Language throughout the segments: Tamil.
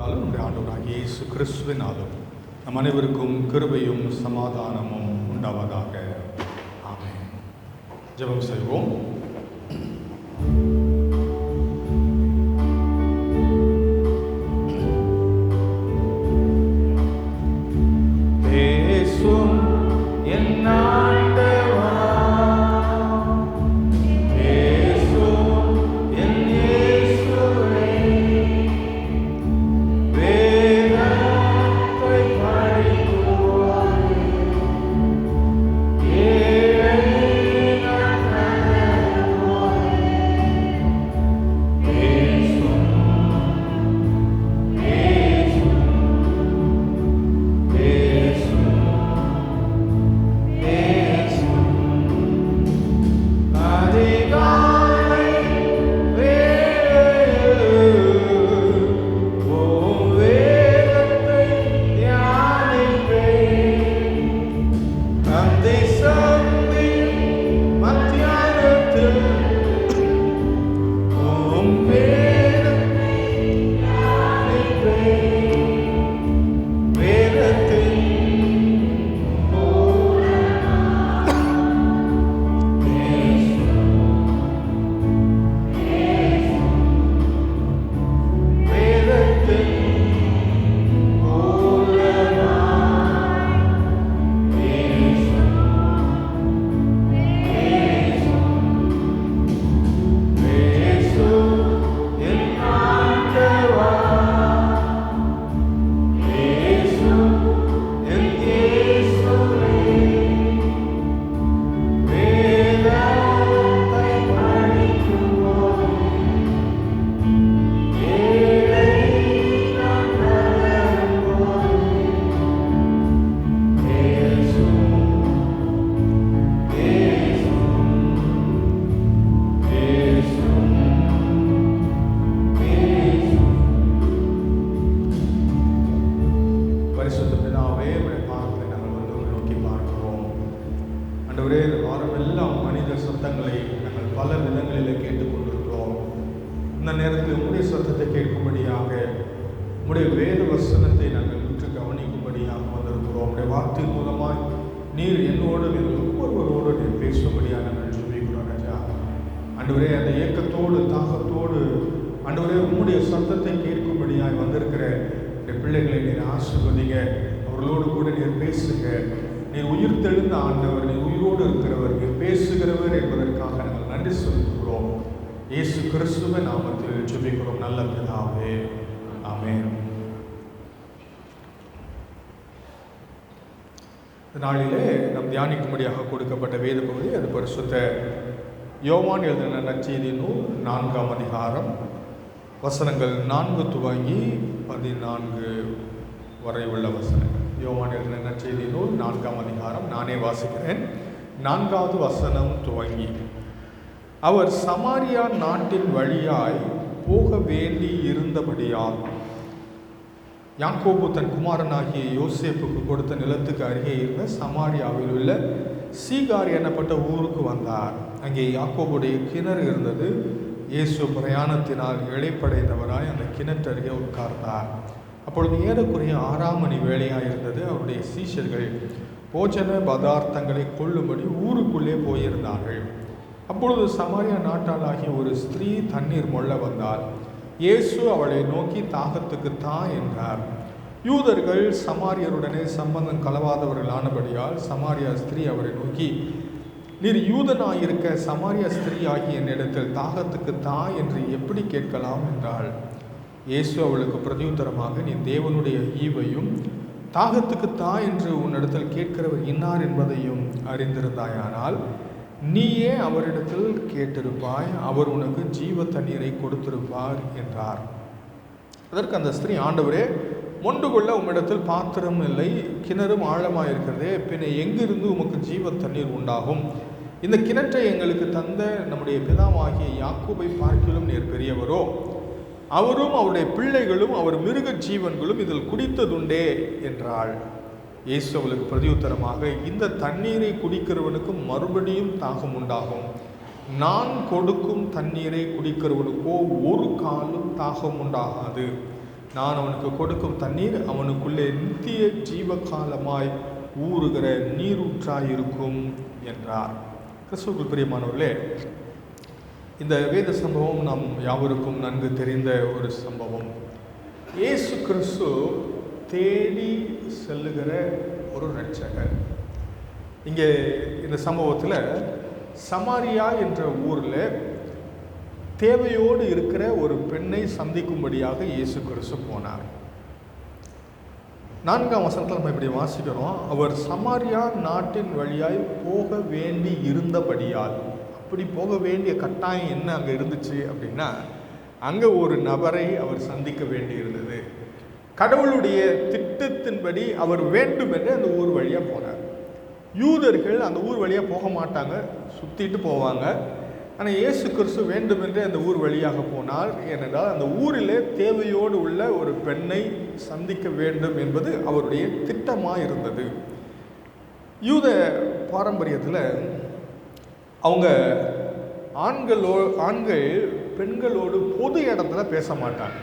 நம்முடைய ஆண்டவராகிய இயேசு கிறிஸ்துவினாலும் நம் அனைவருக்கும் கிருபையும் சமாதானமும் உண்டாவதாக. ஆமென். ஜெபம் செய்வோம். இயேசு கிறிஸ்துவின் நாமத்தில் ஜெபிக்கிறோம் நல்ல பிதாவே. ஆமென். இந்த நாளிலே நம் தியானிக்கும்படியாக கொடுக்கப்பட்ட வேத பகுதி அது பரிசுத்த யோவான் எழுதின நற்செய்தி நூல் 4ஆம் அதிகாரம் வசனங்கள் 4 துவங்கி 14 வரை உள்ள வசனங்கள். யோவான் எழுதின நற்செய்தி நூல் 4ஆம் அதிகாரம் நானே வாசிக்கிறேன். 4வது வசனம் துவங்கி, அவர் சமாரியா நாட்டின் வழியாய் போக வேண்டி இருந்தபடியால் யாக்கோபு தன் குமாரனாகிய யோசேப்புக்கு கொடுத்த நிலத்துக்கு அருகே இருந்த சமாரியாவில் உள்ள சீகார் எனப்பட்ட ஊருக்கு வந்தார். அங்கே யாக்கோபுடைய கிணறு இருந்தது. இயேசு பிரயாணத்தினால் இளைப்படைந்தவராய் அந்த கிணற்று அருகே உட்கார்ந்தார். அப்பொழுது ஏறக்குறைய 6ஆம் மணி வேளையாக இருந்தது. அவருடைய சீஷர்கள் போஜன பதார்த்தங்களை கொள்ளும்படி ஊருக்குள்ளே போயிருந்தார்கள். அப்பொழுது சமாரியா நாட்டாளாகிய ஒரு ஸ்திரீ தண்ணீர் மொள்ள வந்தாள். இயேசு அவளை நோக்கி தாகத்துக்கு தா என்றார். யூதர்கள் சமாரியருடனே சம்பந்தம் கலவாதவர்களானபடியால் சமாரியா ஸ்திரீ அவரை நோக்கி, நீர் யூதனாயிருக்க சமாரியா ஸ்திரீ ஆகிய என்னிடத்தில் தாகத்துக்கு தா என்று எப்படி கேட்கலாம் என்றாள். இயேசு அவளுக்கு பிரதியுத்தரமாக, நீ தேவனுடைய ஈவையும் தாகத்துக்கு தா என்று உன்னிடத்தில் கேட்கிறவர் இன்னார் என்பதையும் அறிந்திருந்தாயானால் நீயே அவரிடத்தில் கேட்டிருப்பாய், அவர் உனக்கு ஜீவ தண்ணீரை கொடுத்திருப்பார் என்றார். அதற்கு அந்த ஸ்திரீ, ஆண்டவரே, மொண்டு கொள்ள உம்மிடத்தில் பாத்திரம் இல்லை, கிணறும் ஆழமாயிருக்கிறதே, பின்ன எங்கிருந்து உமக்கு ஜீவ தண்ணீர் உண்டாகும்? இந்த கிணற்றை எங்களுக்கு தந்த நம்முடைய பிதாவாகிய யாக்கோபை பார்க்கிலும் நீர் பெரியவரோ? அவரும் அவருடைய பிள்ளைகளும் அவர் மிருக ஜீவன்களும் இதில் குடித்ததுண்டே என்றாள். இயேசு அவளுக்கு பிரதியுத்தரமாக, இந்த தண்ணீரை குடிக்கிறவனுக்கு மறுபடியும் தாகம் உண்டாகும். நான் கொடுக்கும் தண்ணீரை குடிக்கிறவனுக்கோ ஒரு காலும் தாகம் உண்டாகாது. நான் அவனுக்கு கொடுக்கும் தண்ணீர் அவனுக்குள்ளே நித்திய ஜீவகாலமாய் ஊறுகிற நீரூற்றாயிருக்கும் என்றார். கிறிஸ்துவுக்குள் பிரியமானவர்களே, இந்த வேத சம்பவம் நாம் யாவருக்கும் நன்கு தெரிந்த ஒரு சம்பவம். இயேசு கிறிஸ்து தேடி செல்லுகிற ஒரு இரட்சகர். இங்கே இந்த சம்பவத்தில் சமாரியா என்ற ஊரில் தேவையோடு இருக்கிற ஒரு பெண்ணை சந்திக்கும்படியாக இயேசு கிறிஸ்து போனார். 4ஆம் வசனத்தில் நம்ம இப்படி வாசிக்கிறோம், அவர் சமாரியா நாட்டின் வழியாய் போக வேண்டி இருந்தபடியால். அப்படி போக வேண்டிய கட்டாயம் என்ன அங்கே இருந்துச்சு அப்படின்னா, அங்கே ஒரு நபரை அவர் சந்திக்க வேண்டி இருந்தது. கடவுளுடைய திட்டத்தின்படி அவர் வேண்டும் என்று அந்த ஊர் வழியாக போனார். யூதர்கள் அந்த ஊர் வழியாக போக மாட்டாங்க, சுற்றிட்டு போவாங்க. ஆனால் இயேசு கிறிஸ்து வேண்டும் என்று அந்த ஊர் வழியாக போனார். ஏனென்றால் அந்த ஊரிலே தேவையோடு உள்ள ஒரு பெண்ணை சந்திக்க வேண்டும் என்பது அவருடைய திட்டமாக இருந்தது. யூத பாரம்பரியத்தில் அவங்க ஆண்கள் பெண்களோடு பொது இடத்துல பேச மாட்டாங்க.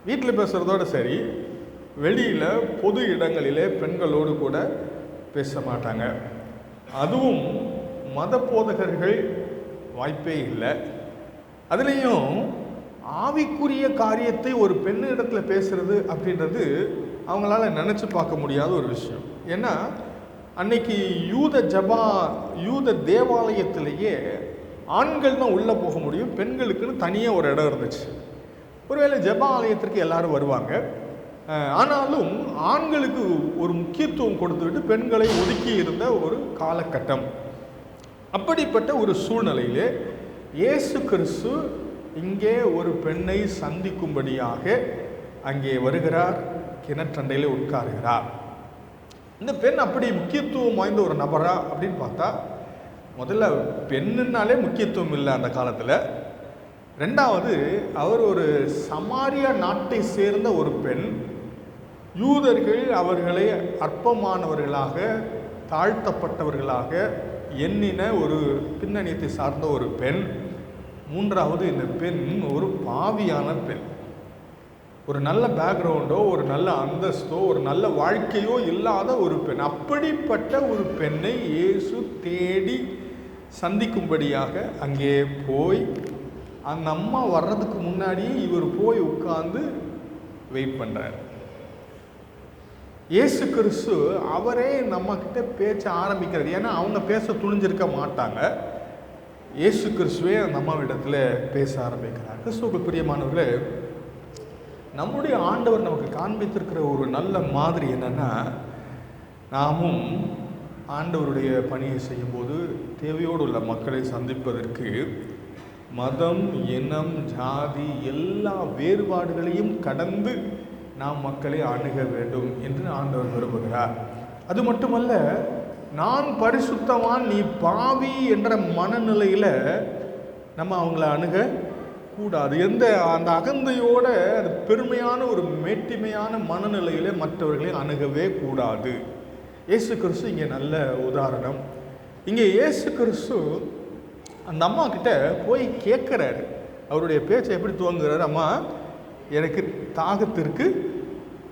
வீட்டில் பேசுகிறதோடு சரி, வெளியில் பொது இடங்களிலே பெண்களோடு கூட பேச மாட்டாங்க. அதுவும் மத போதகர்கள் வாய்ப்பே இல்லை. அதுலேயும் ஆவிக்குரிய காரியத்தை ஒரு பெண்ணு இடத்துல பேசுறது அப்படின்றது அவங்களால நினச்சி பார்க்க முடியாத ஒரு விஷயம். ஏன்னா அன்னைக்கு யூத தேவாலயத்திலேயே ஆண்கள் தான் உள்ளே போக முடியும், பெண்களுக்குன்னு தனியாக ஒரு இடம் இருந்துச்சு. ஒருவேளை ஜெப ஆலயத்திற்கு எல்லாரும் வருவாங்க, ஆனாலும் ஆண்களுக்கு ஒரு முக்கியத்துவம் கொடுத்துவிட்டு பெண்களை ஒதுக்கி இருந்த ஒரு காலகட்டம். அப்படிப்பட்ட ஒரு சூழ்நிலையிலே இயேசு கிறிஸ்து இங்கே ஒரு பெண்ணை சந்திக்கும்படியாக அங்கே வருகிறார், கிணற்றண்டையில் உட்காருகிறார். இந்த பெண் அப்படி முக்கியத்துவம் வாய்ந்த ஒரு நபரா அப்படின்னு பார்த்தா, முதல்ல பெண்ணுனாலே முக்கியத்துவம் இல்லை அந்த காலத்தில். ரெண்டாவது, அவர் ஒரு சமாரியா நாட்டை சேர்ந்த ஒரு பெண். யூதர்கள் அவர்களை அற்பமானவர்களாக, தாழ்த்தப்பட்டவர்களாக எண்ணின ஒரு பின்னணியத்தை சார்ந்த ஒரு பெண். மூன்றாவது, இந்த பெண் ஒரு பாவியான பெண். ஒரு நல்ல பேக்ரவுண்டோ, ஒரு நல்ல அந்தஸ்தோ, ஒரு நல்ல வாழ்க்கையோ இல்லாத ஒரு பெண். அப்படிப்பட்ட ஒரு பெண்ணை இயேசு தேடி சந்திக்கும்படியாக அங்கே போய், அந்த அம்மா வர்றதுக்கு முன்னாடியே இவர் போய் உட்கார்ந்து வெயிட் பண்ணுறார். இயேசு கிறிஸ்து அவரே நம்மக்கிட்ட பேச்ச ஆரம்பிக்கிறார். ஏன்னா அவங்க பேச துணிஞ்சிருக்க மாட்டாங்க. இயேசு கிறிஸ்துவே அந்த அம்மாவிடத்தில் பேச ஆரம்பிக்கிறார். கிறிஸ்துவுக்கு பிரியமானவர்களே, நம்முடைய ஆண்டவர் நமக்கு காண்பித்திருக்கிற ஒரு நல்ல மாதிரி என்னென்னா, நாமும் ஆண்டவருடைய பணியை செய்யும்போது தேவையோடு உள்ள மக்களை சந்திப்பதற்கு மதம், இனம், ஜாதி எல்லா வேறுபாடுகளையும் கடந்து நாம் மக்களை அணுக வேண்டும் என்று ஆண்டவர் விரும்புகிறார். அது மட்டுமல்ல, நான் பரிசுத்தவான் நீ பாவி என்ற மனநிலையில் நம்ம அவங்கள அணுக கூடாது. அந்த அகந்தையோட அது பெருமையான ஒரு மேட்டிமையான மனநிலையில் மற்றவர்களை அணுகவே கூடாது. இயேசு கிறிஸ்து இங்கே நல்ல உதாரணம். இங்கே இயேசு கிறிஸ்து அந்த அம்மா கிட்ட போய் கேட்குறாரு. அவருடைய பேச்சை எப்படி துவங்குறாரு, அம்மா எனக்கு தாகத்திற்கு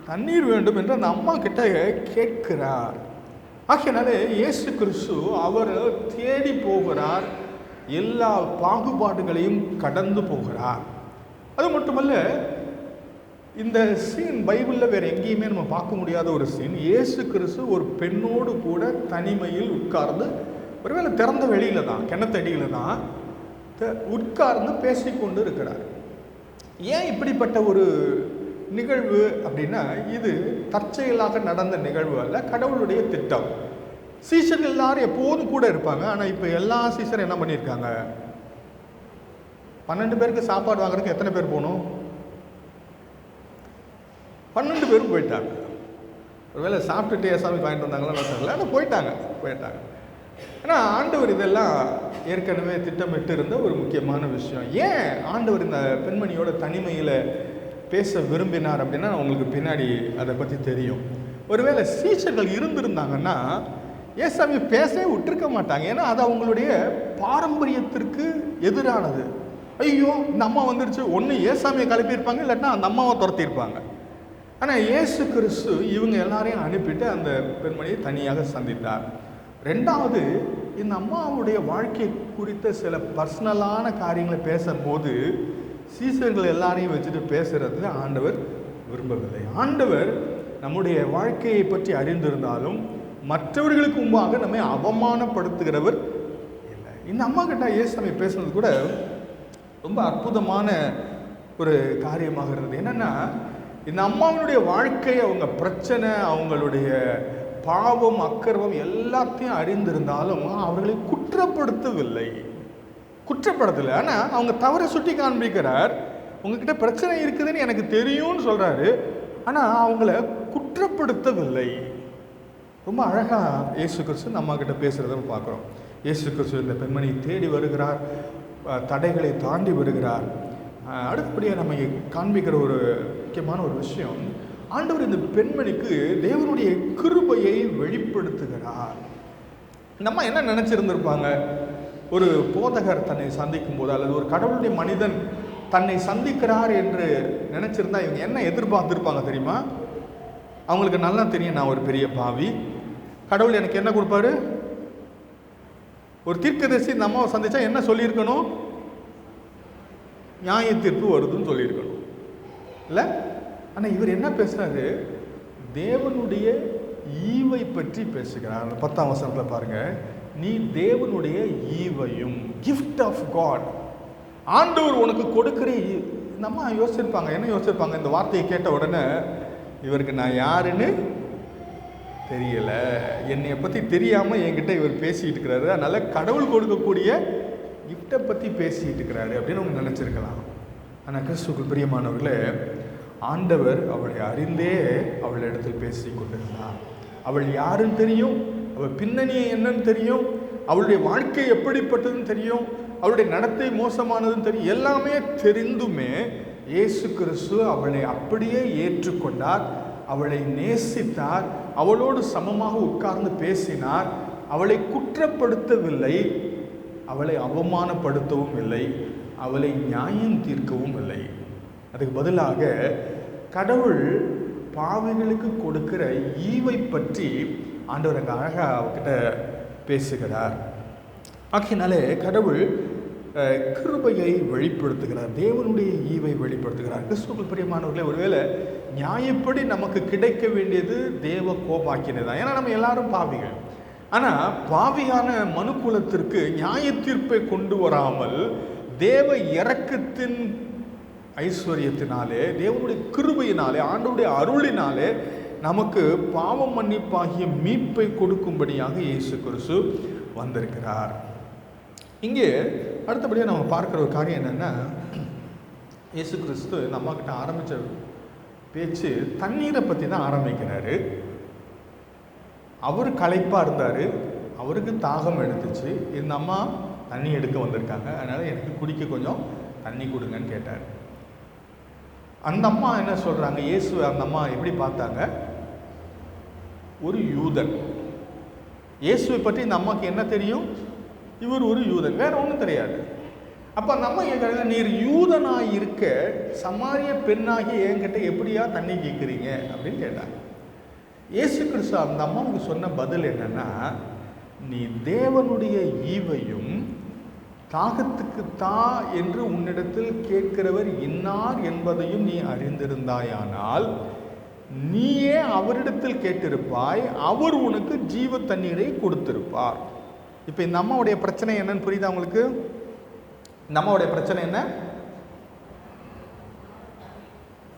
தண்ணீர் வேண்டும் என்று அந்த அம்மா கிட்ட கேட்கிறார். ஆகையினாலே இயேசு கிறிஸ்து அவர் தேடி போகிறார், எல்லா பாகுபாடுகளையும் கடந்து போகிறார். அது மட்டுமல்ல, இந்த சீன் பைபிளில் வேறு எங்கேயுமே நம்ம பார்க்க முடியாத ஒரு சீன். இயேசு கிறிஸ்து ஒரு பெண்ணோடு கூட தனிமையில் உட்கார்ந்து, ஒருவேளை திறந்த வெளியில் தான், கிணத்தடியில் தான் உட்கார்ந்து பேசிக்கொண்டு இருக்கிறார். ஏன் இப்படிப்பட்ட ஒரு நிகழ்வு அப்படின்னா, இது தற்செயலாக நடந்த நிகழ்வு அல்ல, கடவுளுடைய திட்டம். சீசர்கள் எல்லாரும் எப்போதும் கூட இருப்பாங்க. ஆனால் இப்போ எல்லா சீசரும் என்ன பண்ணியிருக்காங்க, 12 பேருக்கு சாப்பாடு வாங்குறதுக்கு எத்தனை பேர் போகணும்? 12 பேரும் போயிட்டாங்க. ஒருவேளை சாப்பிட்டுட்டு ஏசாமி வாங்கிட்டு வந்தாங்களா தெரியல, ஆனால் போயிட்டாங்க. ஏன்னா ஆண்டவர் இதெல்லாம் ஏற்கனவே திட்டமிட்டு இருந்த ஒரு முக்கியமான விஷயம். ஏன் ஆண்டவர் இந்த பெண்மணியோட தனிமையில் பேச விரும்பினார் அப்படின்னா உங்களுக்கு பின்னாடி அதை பற்றி தெரியும். ஒருவேளை சீஷர்கள் இருந்திருந்தாங்கன்னா ஏசாமி பேசவே விட்டுருக்க மாட்டாங்க. ஏன்னா அது அவங்களுடைய பாரம்பரியத்திற்கு எதிரானது. ஐயோ இந்த அம்மா வந்துருச்சு, ஒன்று ஏசாமியை கிளப்பியிருப்பாங்க, இல்லாட்டினா அந்த அம்மாவை துரத்தியிருப்பாங்க. ஆனால் இயேசு கிறிஸ்து இவங்க எல்லாரையும் அனுப்பிட்டு அந்த பெண்மணியை தனியாக சந்தித்தார். ரெண்டாவது, இந்த அம்மாவுடைய வாழ்க்கை குறித்த சில பர்சனலான காரியங்களை பேசும்போது சீசர்கள் எல்லாரையும் வச்சுட்டு பேசுறது ஆண்டவர் விரும்பவில்லை. ஆண்டவர் நம்முடைய வாழ்க்கையை பற்றி அறிந்திருந்தாலும் மற்றவர்களுக்கு முன்பாக நம்மை அவமானப்படுத்துகிறவர் இல்லை. இந்த அம்மா கிட்ட இயேசுவை பேசுனது கூட ரொம்ப அற்புதமான ஒரு காரியமாக இருந்தது. என்னன்னா, இந்த அம்மாவினுடைய வாழ்க்கை, அவங்க பிரச்சனை, அவங்களுடைய பாவம் அக்கிரமம் எல்லாத்தையும் அறிந்திருந்தாலும் அவர்களை குற்றப்படுத்தவில்லை. குற்றப்படுத்தலை, ஆனால் அவங்க தவறை சுட்டி காண்பிக்கிறார். உங்ககிட்ட பிரச்சனை இருக்குதுன்னு எனக்கு தெரியும்னு சொல்றாரு, ஆனால் அவங்கள குற்றப்படுத்தவில்லை. ரொம்ப அழகாக இயேசு கிறிஸ்து நம்ம கிட்ட பேசுகிறத பார்க்குறோம். இயேசு கிறிஸ்து இந்த பெண்மணியை தேடி வருகிறார், தடைகளை தாண்டி வருகிறார். அடுத்தபடியாக நம்ம காண்பிக்கிற ஒரு முக்கியமான ஒரு விஷயம், ஆண்டவர் இந்த பெண்மணிக்கு தேவனுடைய கிருபையை வெளிப்படுத்துகிறார். நம்ம என்ன நினச்சிருந்திருப்பாங்க, ஒரு போதகர் தன்னை சந்திக்கும் போது அல்லது ஒரு கடவுளுடைய மனிதன் தன்னை சந்திக்கிறார் என்று நினச்சிருந்தா இவங்க என்ன எதிர்பார்த்துருப்பாங்க தெரியுமா? அவங்களுக்கு நல்லா தெரியும், நான் ஒரு பெரிய பாவி, கடவுள் எனக்கு என்ன கொடுப்பாரு? ஒரு தீர்க்கதரிசி இந்த அம்மாவை சந்திச்சா என்ன சொல்லியிருக்கணும்? நியாய தீர்ப்பு வருதுன்னு சொல்லியிருக்கணும் இல்லை? ஆனால் இவர் என்ன பேசுறாரு? தேவனுடைய ஈவை பற்றி பேசுகிறார். 10ஆம் வசனத்தில் பாருங்க, நீ தேவனுடைய ஈவையும், கிஃப்ட் ஆஃப் காட், ஆண்டவர் உனக்கு கொடுக்கிற. நம்ம யோசிச்சிருப்பாங்க, என்ன யோசிச்சிருப்பாங்க? இந்த வார்த்தையை கேட்ட உடனே, இவருக்கு நான் யாருன்னு தெரியல, என்னை பற்றி தெரியாமல் என்கிட்ட இவர் பேசிகிட்டு இருக்கிறாரு, அதனால் கடவுள் கொடுக்கக்கூடிய கிஃப்டை பற்றி பேசிகிட்டு இருக்கிறாரு அப்படின்னு அவங்க நினச்சிருக்கலாம். ஆனால் கிறிஸ்துவுக்குள் பிரியமானவர்களே, ஆண்டவர் அவளை அறிந்தே அவள் இடத்தில் பேசி கொண்டிருந்தார். அவள் யாருன்னு தெரியும், அவள் பின்னணியை என்னன்னு தெரியும், அவளுடைய வாழ்க்கை எப்படிப்பட்டதுன்னு தெரியும், அவளுடைய நடத்தை மோசமானதுன்னு தெரியும். எல்லாமே தெரிந்துமே இயேசு கிறிஸ்து அவளை அப்படியே ஏற்றுக்கொண்டார், அவளை நேசித்தார், அவளோடு சமமாக உட்கார்ந்து பேசினார். அவளை குற்றப்படுத்தவில்லை, அவளை அவமானப்படுத்தவும் இல்லை, அவளை நியாயம் தீர்க்கவும் இல்லை. அதுக்கு பதிலாக கடவுள் பாவிகளுக்கு கொடுக்கிற ஈவை பற்றி ஆண்டவர் அங்கே அழகாக அவகிட்ட பேசுகிறார். ஆகையினாலே கடவுள் கிருபையை வெளிப்படுத்துகிறார், தேவனுடைய ஈவை வெளிப்படுத்துகிறார். கிறிஸ்துவுக்குள் பிரியமானவர்களே, ஒருவேளை நியாயப்படி நமக்கு கிடைக்க வேண்டியது தேவ கோபாக்கினை தான். ஏன்னா நம்ம எல்லாரும் பாவிகள். ஆனால் பாவியான மனுக்குலத்திற்கு நியாய தீர்ப்பை கொண்டு வராமல் தேவ இரக்கத்தின் ஐஸ்வர்யத்தினாலே, தேவனுடைய கிருபையினாலே, ஆண்டவருடைய அருளினாலே நமக்கு பாவம் மன்னிப்பாகிய மீட்பை கொடுக்கும்படியாக இயேசு கிறிஸ்து வந்திருக்கிறார். இங்கே அடுத்தபடியாக நம்ம பார்க்குற ஒரு காரியம் என்னென்னா, இயேசு கிறிஸ்து நம்ம கிட்ட ஆரம்பித்த பேச்சு தண்ணீரை பற்றி தான் ஆரம்பிக்கிறாரு. அவர் களைப்பாக இருந்தார், அவருக்கு தாகம் எடுத்துச்சு, இந்த அம்மா தண்ணி எடுக்க வந்திருக்காங்க, அதனால் எனக்கு குடிக்க கொஞ்சம் தண்ணி கொடுங்கன்னு கேட்டார். அந்த அம்மா என்ன சொல்கிறாங்க, இயேசு அந்த அம்மா எப்படி பார்த்தாங்க? ஒரு யூதன். இயேசுவை பற்றி இந்த அம்மாவுக்கு என்ன தெரியும்? இவர் ஒரு யூதன், வேற ஒன்றும் தெரியாது. அப்போ அந்த அம்மா கேட்குறாங்க, நீர் யூதனாக இருக்க சமாரிய பெண்ணாகி என்கிட்ட எப்படியா தண்ணி கேட்குறீங்க அப்படின்னு கேட்டாங்க. இயேசு கிறிஸ்து அந்த அம்மாவுக்கு சொன்ன பதில் என்னன்னா, நீ தேவனுடைய ஈவையும் தாகத்துக்கு தா என்று உன்னிடத்தில் கேட்கிறவர் இன்னார் என்பதையும் நீ அறிந்திருந்தாயானால் நீயே அவரிடத்தில் கேட்டிருப்பாய், அவர் உனக்கு ஜீவ தண்ணீரை கொடுத்திருப்பார். இப்போ இந்த அம்மாவுடைய பிரச்சனை என்னன்னு புரியுதா உங்களுக்கு? இந்த அம்மாவுடைய பிரச்சனை என்ன?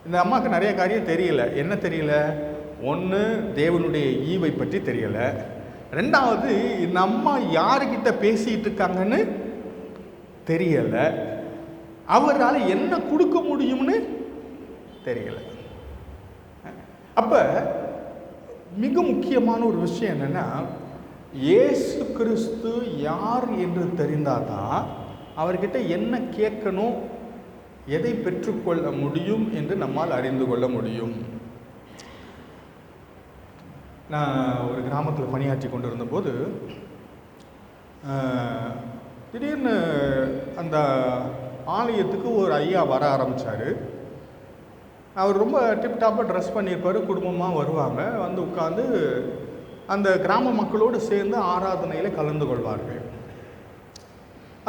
இந்த அம்மாவுக்கு நிறைய காரியம் தெரியல. என்ன தெரியல? ஒன்று, தேவனுடைய ஈவை பற்றி தெரியல. ரெண்டாவது, இந்த அம்மா யாருக்கிட்ட பேசிட்டு இருக்காங்கன்னு தெரியல. அவரால் என்ன கொடுக்க முடியும்னு தெரியல. அப்ப மிக முக்கியமான ஒரு விஷயம் என்னன்னா, இயேசு கிறிஸ்து யார் என்று தெரிந்தாதான் அவர்கிட்ட என்ன கேட்கணும், எதை பெற்றுக்கொள்ள முடியும் என்று நம்மால் அறிந்து கொள்ள முடியும். நான் ஒரு கிராமத்தில் பணியாற்றி கொண்டு இருந்தபோது திடீர்னு அந்த ஆலயத்துக்கு ஒரு ஐயா வர ஆரம்பித்தார். அவர் ரொம்ப டிப்டாப்பாக ட்ரெஸ் பண்ணியிருப்பார். குடும்பமாக வருவாங்க, வந்து உட்காந்து அந்த கிராம மக்களோடு சேர்ந்து ஆராதனையில் கலந்து கொள்வார்கள்.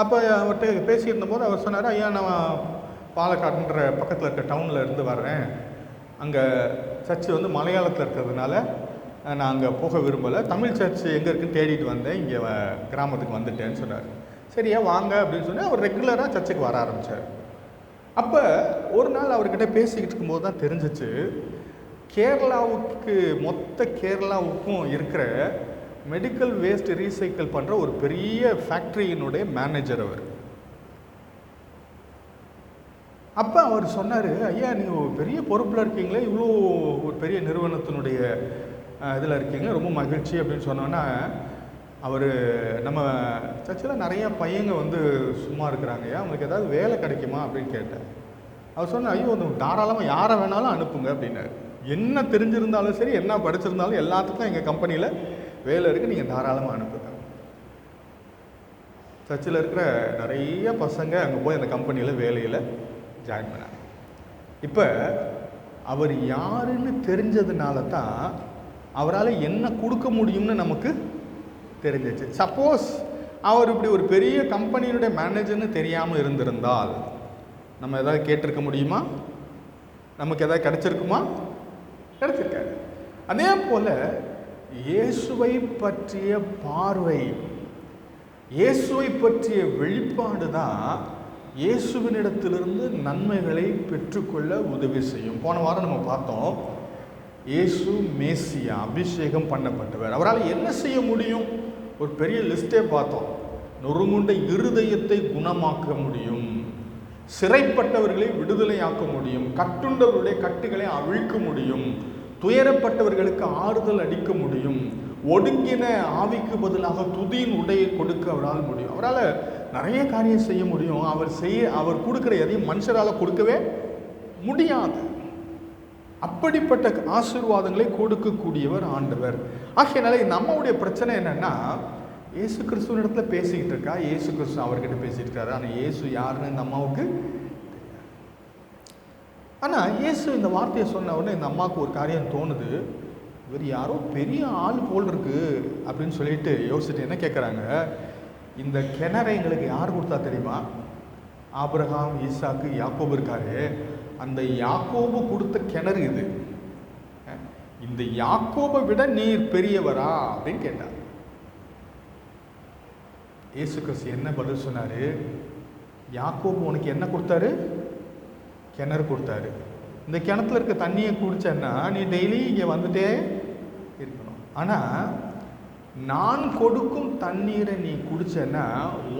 அப்போ அவர்கிட்ட பேசியிருந்தபோது அவர் சொன்னார், ஐயா நான் பாலக்காடுன்ற பக்கத்தில் இருக்க டவுனில் இருந்து வர்றேன், அங்கே சர்ச்சு வந்து மலையாளத்தில் இருக்கிறதுனால நான் அங்கே போக விரும்பலை, தமிழ் சர்ச்சு எங்கே இருக்குன்னு தேடிட்டு வந்தேன், இங்கே கிராமத்துக்கு வந்துட்டேன்னு சொன்னார். சரியா வாங்க அப்படின்னு சொல்லி அவர் ரெகுலராக சர்ச்சுக்கு வர ஆரம்பித்தார். அப்போ ஒரு நாள் அவர்கிட்ட பேசிக்கிட்டு இருக்கும்போது தான் தெரிஞ்சிச்சு, கேரளாவுக்கு மொத்த கேரளாவுக்கும் இருக்கிற மெடிக்கல் வேஸ்ட் ரீசைக்கிள் பண்ணுற ஒரு பெரிய ஃபேக்ட்ரியினுடைய மேனேஜர் அவர். அப்போ அவர் சொன்னார், ஐயா நீங்கள் ஒரு பெரிய பொறுப்பில் இருக்கீங்களே, இவ்வளோ ஒரு பெரிய நிறுவனத்தினுடைய இதில் இருக்கீங்க, ரொம்ப மகிழ்ச்சி அப்படின்னு சொன்னோன்னா, அவர் நம்ம சர்ச்சில் நிறைய பையங்க வந்து சும்மா இருக்கிறாங்க, ஐயா அவங்களுக்கு ஏதாவது வேலை கிடைக்குமா அப்படின்னு கேட்டேன். அவர் சொன்ன, ஐயோ தாராளமாக யாரை வேணாலும் அனுப்புங்க அப்படின்னாரு. என்ன தெரிஞ்சிருந்தாலும் சரி, என்ன படிச்சிருந்தாலும் எல்லாத்துக்கும் எங்கள் கம்பெனியில் வேலை இருக்குது, நீங்கள் தாராளமாக அனுப்புங்க. சர்ச்சில் இருக்கிற நிறைய பசங்க அங்கே போய் அந்த கம்பெனியில் வேலையில் ஜாயின் பண்ணாங்க. இப்போ அவர் யாருன்னு தெரிஞ்சதுனால தான் அவரால் என்ன கொடுக்க முடியும்னு நமக்கு தெரிஞ்சிச்சு. சப்போஸ் அவர் இப்படி ஒரு பெரிய கம்பெனியினுடைய மேனேஜர்னு தெரியாமல் இருந்திருந்தால் நம்ம எதாவது கேட்டிருக்க முடியுமா? நமக்கு எதாவது கிடைச்சிருக்குமா? கிடைச்சிருக்காரு. அதே போல் இயேசுவை பற்றிய பார்வை, இயேசுவை பற்றிய வெளிப்பாடு தான் இயேசுவினிடத்திலிருந்து நன்மைகளை பெற்றுக்கொள்ள உதவி செய்யும். போன வாரம் நம்ம பார்த்தோம், இயேசு மேசியா, அபிஷேகம் பண்ணப்பட்டவர். அவரால் என்ன செய்ய முடியும்? ஒரு பெரிய லிஸ்டே பார்த்தோம். நொறுங்குண்ட இருதயத்தை குணமாக்க முடியும், சிறைப்பட்டவர்களை விடுதலையாக்க முடியும், கட்டுண்டவர்களுடைய கட்டுகளை அவிழ்க்க முடியும், துயரப்பட்டவர்களுக்கு ஆறுதல் அளிக்க முடியும், ஒடுங்கின ஆவிக்கு பதிலாக துதியின் உடையை கொடுக்க அவரால் முடியும். அவரால் நிறைய காரியம் செய்ய முடியும். அவர் கொடுக்குற எதையும் மனுஷரால் கொடுக்கவே முடியாது. அப்படிப்பட்ட ஆசீர்வாதங்களை கொடுக்கக்கூடியவர் ஆண்டவர். ஆகையினால நம்மளுடைய பிரச்சனை என்னன்னா, இயேசு கிறிஸ்துவ இடத்துல பேசிக்கிட்டு இருக்கா, இயேசு கிறிஸ்து அவர்கிட்ட பேசிட்டு இருக்காரு, ஆனால் இயேசு யாருன்னு இந்த அம்மாவுக்கு. ஆனால் இயேசு இந்த வார்த்தையை சொன்ன உடனே இந்த அம்மாவுக்கு ஒரு காரியம் தோணுது, இவர் யாரோ பெரிய ஆள் போல் இருக்கு அப்படின்னு சொல்லிட்டு யோசிச்சுட்டு என்ன கேட்குறாங்க, இந்த கிணறை எங்களுக்கு யார் கொடுத்தா தெரியுமா? ஆபிரகாம், ஈசாக்கு, யாக்கோபு இருக்காரு, அந்த யாக்கோபு கொடுத்த கிணறு இது. இந்த யாக்கோபை விட நீர் பெரியவரா அப்படின்னு கேட்டார். இயேசு கிறிஸ்து என்ன பதில் சொன்னாரு? யாக்கோபு உனக்கு என்ன கொடுத்தாரு? கிணறு கொடுத்தாரு. இந்த கிணத்துல இருக்க தண்ணியை குடிச்சேன்னா நீ டெய்லி இங்கே வந்துட்டே இருக்கணும். ஆனால் நான் கொடுக்கும் தண்ணீரை நீ குடிச்சேன்னா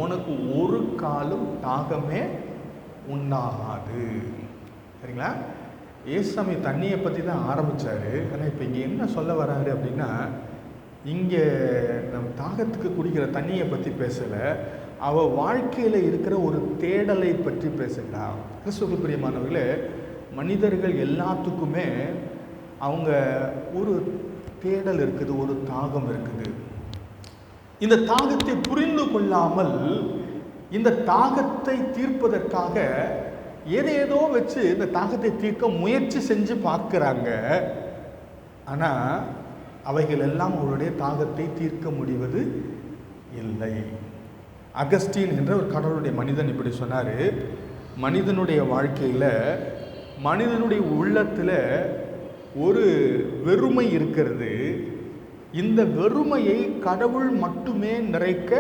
உனக்கு ஒரு காலம் தாகமே உண்டாகாது. சரிங்களா? ஏசாமி தண்ணியை பற்றி தான் ஆரம்பித்தார். ஆனால் இப்போ இங்கே என்ன சொல்ல வராரு அப்படின்னா, இங்கே நம் தாகத்துக்கு குடிக்கிற தண்ணியை பற்றி பேசலை, அவள் வாழ்க்கையில் இருக்கிற ஒரு தேடலை பற்றி பேசுகிறான். கிறிஸ்துவுக்கு பிரியமானவர்களே, மனிதர்கள் எல்லாத்துக்குமே அவங்க ஒரு தேடல் இருக்குது, ஒரு தாகம் இருக்குது. இந்த தாகத்தை புரிந்து கொள்ளாமல் இந்த தாகத்தை தீர்ப்பதற்காக ஏதேதோ வச்சு இந்த தாகத்தை தீர்க்க முயற்சி செஞ்சு பார்க்குறாங்க. ஆனால் அவைகள் எல்லாம் அவருடைய தாகத்தை தீர்க்க முடிவது இல்லை. அகஸ்டீன் என்ற ஒரு கடவுளுடைய மனிதன் இப்படி சொன்னார், மனிதனுடைய வாழ்க்கையில், மனிதனுடைய உள்ளத்தில் ஒரு வெறுமை இருக்கிறது. இந்த வெறுமையை கடவுள் மட்டுமே நிறைக்க